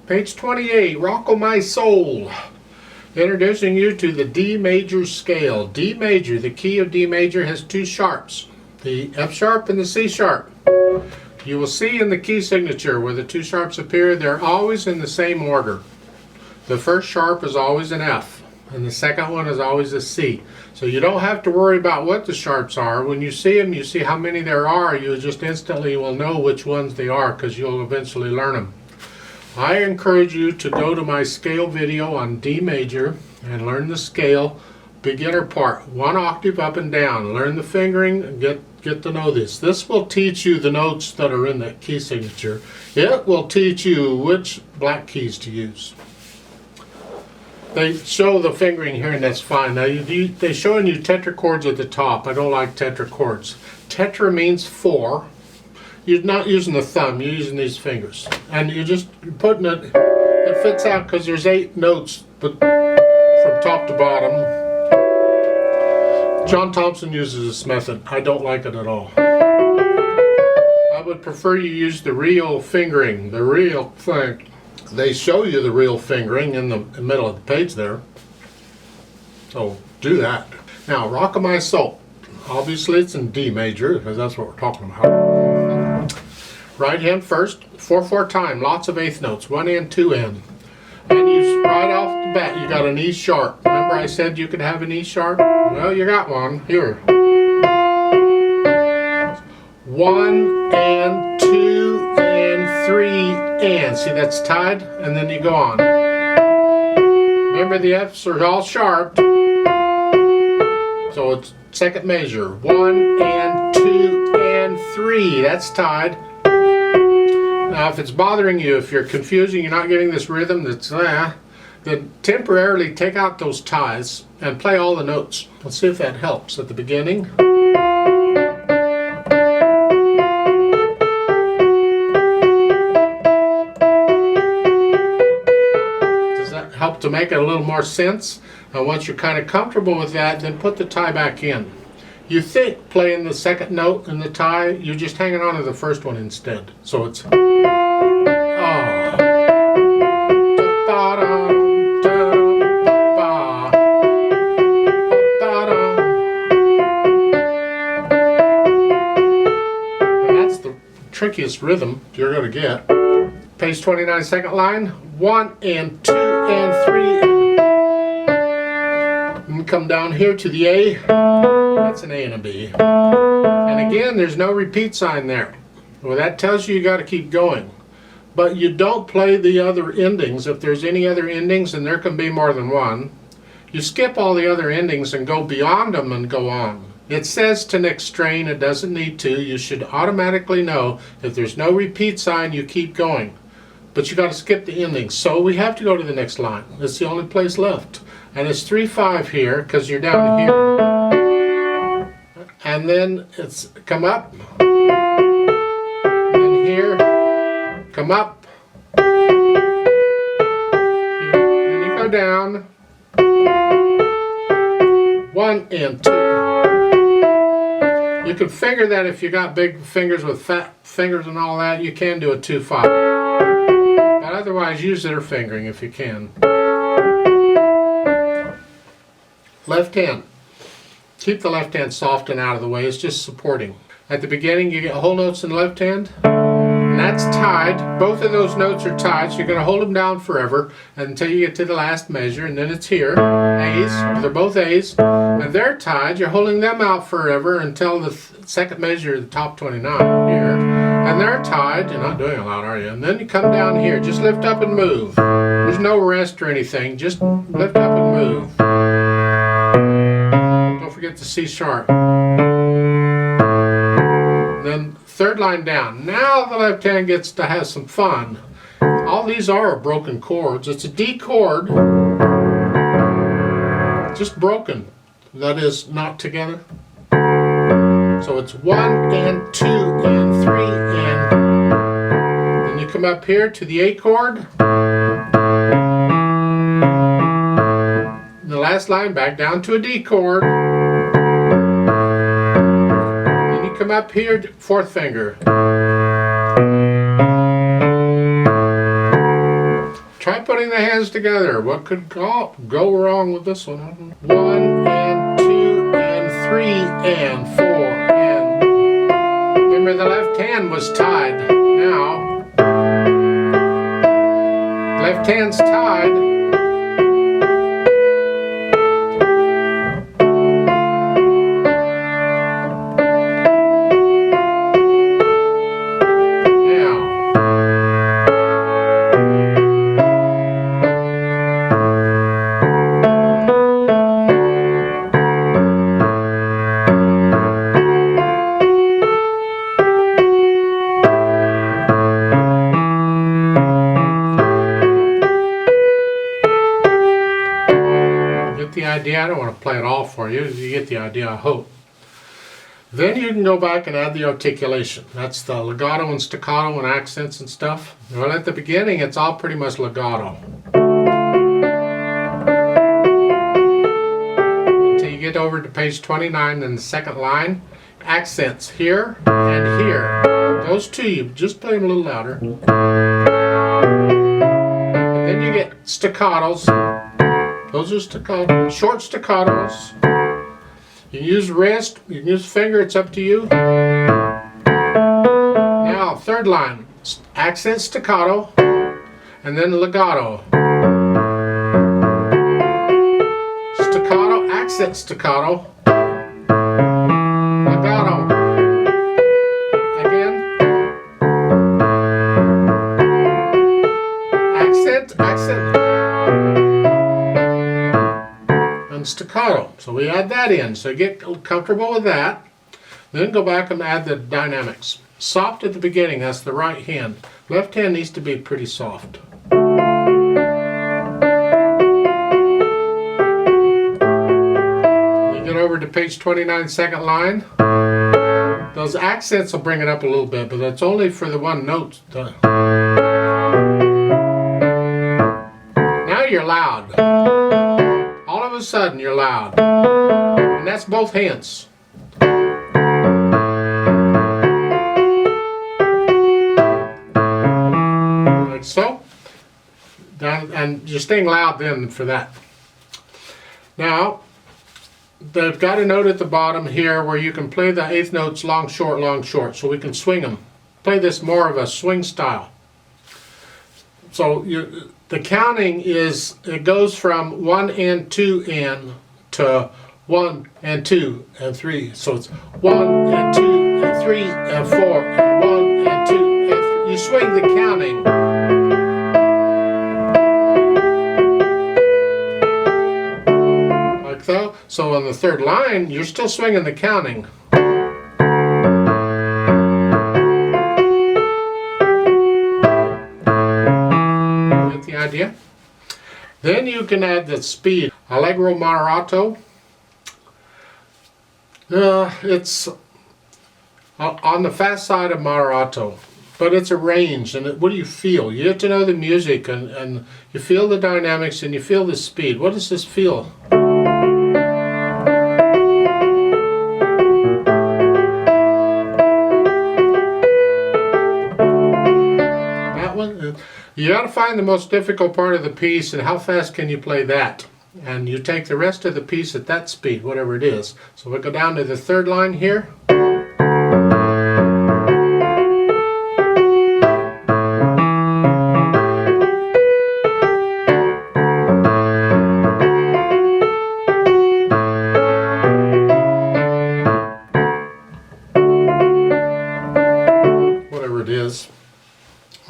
Page 28, Rock O' My Soul. Introducing you to the D major scale. D major, the key of D major has two sharps, the F sharp and the C sharp. You will see in the key signature where the two sharps appear, they're always in the same order. The first sharp is always an F, and the second one is always a C. So you don't have to worry about what the sharps are. When you see them, you see how many there are, you just instantly will know which ones they are because you'll eventually learn them. I encourage you to go to my scale video on D major and learn the scale beginner part, one octave up and down. Learn the fingering and get to know this. This will teach you the notes that are in that key signature. It will teach you which black keys to use. They show the fingering here, and that's fine. Now they're showing you tetrachords at the top. I don't like tetrachords. Tetra means 4. You're not using the thumb, you're using these fingers. And you're just putting it, it fits out because there's 8 notes but from top to bottom. John Thompson uses this method. I don't like it at all. I would prefer you use the real fingering, the real thing. They show you the real fingering in the middle of the page there. So do that. Now, Rock O' My Soul. Obviously it's in D major because that's what we're talking about. Right hand first, 4/4 time, lots of eighth notes, 1 and 2 and. And you right off the bat, you got an E sharp. Remember I said you could have an E sharp? Well, you got one. Here. 1 and 2 and 3 and. See, that's tied, and then you go on. Remember the F's are all sharp. So it's second measure. 1 and 2 and 3. That's tied. Now if it's bothering you, if you're confusing, you're not getting this rhythm that's then temporarily take out those ties and play all the notes. Let's see if that helps at the beginning. Does that help to make it a little more sense? And once you're kind of comfortable with that, then put the tie back in. You think playing the second note in the tie, you're just hanging on to the first one instead. So it's trickiest rhythm you're going to get. Page 29, second line, 1 and 2 and 3. And come down here to the A. That's an A and a B. And again, there's no repeat sign there. Well, that tells you got to keep going. But you don't play the other endings. If there's any other endings, and there can be more than one, you skip all the other endings and go beyond them and go on. It says to next strain, it doesn't need to. You should automatically know if there's no repeat sign, you keep going. But you got to skip the endings. So we have to go to the next line. It's the only place left. And it's 3/5 here because you're down here. And then it's come up. And then here, come up. Then you go down. 1 and 2. You can figure that if you got big fingers with fat fingers and all that, you can do a 2/5. But otherwise, use their fingering if you can. Left hand. Keep the left hand soft and out of the way. It's just supporting. At the beginning, you get whole notes in the left hand. And that's tied. Both of those notes are tied, so you're going to hold them down forever until you get to the last measure, and then it's here. A's. They're both A's. And they're tied. You're holding them out forever until the second measure, the top 29 here. And they're tied. You're not doing a lot, are you? And then you come down here. Just lift up and move. There's no rest or anything. Just lift up and move. Don't forget the C sharp. Then third line down. Now the left hand gets to have some fun. All these are broken chords. It's a D chord. Just broken. That is not together. So it's 1 and 2 and 3 and. Then you come up here to the A chord. The last line back down to a D chord. Then you come up here, fourth finger. Try putting the hands together. What could go wrong with this one? 1 and 2 and 3 and 4 and... Remember, the left hand was tied. Now, left hand's tied. The idea. I don't want to play it all for you. You get the idea, I hope. Then you can go back and add the articulation. That's the legato and staccato and accents and stuff. Well, at the beginning, it's all pretty much legato. Until you get over to page 29 and the second line, accents here and here. Those two, you just play them a little louder. And then you get staccatos. Those are staccato, short staccatos. You can use wrist, you can use finger, it's up to you. Now, third line, accent staccato, and then legato. Staccato, accent staccato, legato. Again. Accent. Staccato. So we add that in. So get comfortable with that. Then go back and add the dynamics. Soft at the beginning, that's the right hand. Left hand needs to be pretty soft. You get over to page 29, second line. Those accents will bring it up a little bit, but that's only for the one note. Now you're loud. All of a sudden you're loud. And that's both hands. Like so. And you're staying loud then for that. Now, they've got a note at the bottom here where you can play the eighth notes long, short, so we can swing them. Play this more of a swing style. So the counting is, it goes from 1 and 2 and to 1 and 2 and 3. So it's 1 and 2 and 3 and 4 and 1 and 2 and 3. You swing the counting. Like that. So on the third line, you're still swinging the counting. Idea. Then you can add the speed. Allegro moderato. It's on the fast side of moderato, but it's a range. And what do you feel? You have to know the music, and you feel the dynamics and you feel the speed. What does this feel? You got to find the most difficult part of the piece and how fast can you play that. And you take the rest of the piece at that speed, whatever it is. So we go down to the third line here. Whatever it is.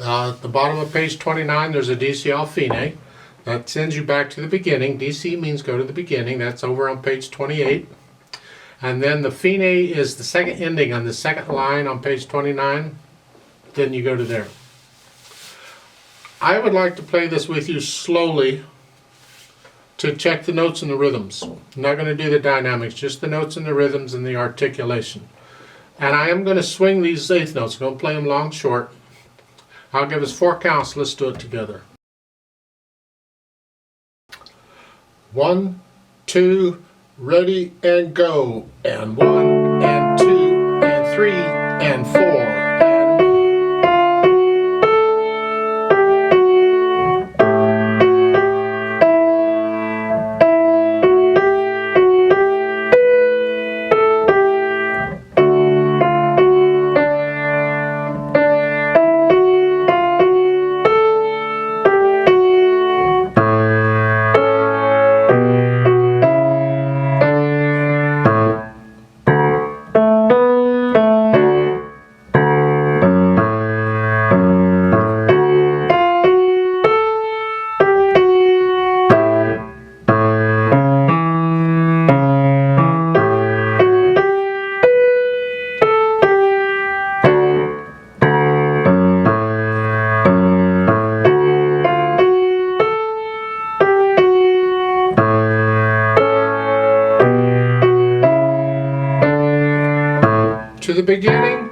At the bottom of page 29, there's a DC al fine. That sends you back to the beginning. DC means go to the beginning. That's over on page 28. And then the fine is the second ending on the second line on page 29. Then you go to there. I would like to play this with you slowly to check the notes and the rhythms. I'm not going to do the dynamics, just the notes and the rhythms and the articulation. And I am going to swing these eighth notes. I'm going to play them long, short. I'll give us 4 counts. Let's do it together. 1, 2, ready and go. And 1 and 2 and 3 and 4 and beginning,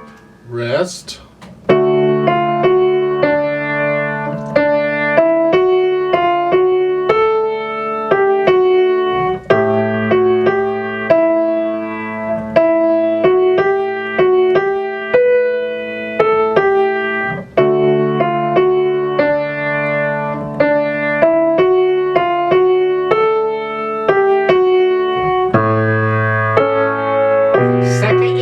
rest. Second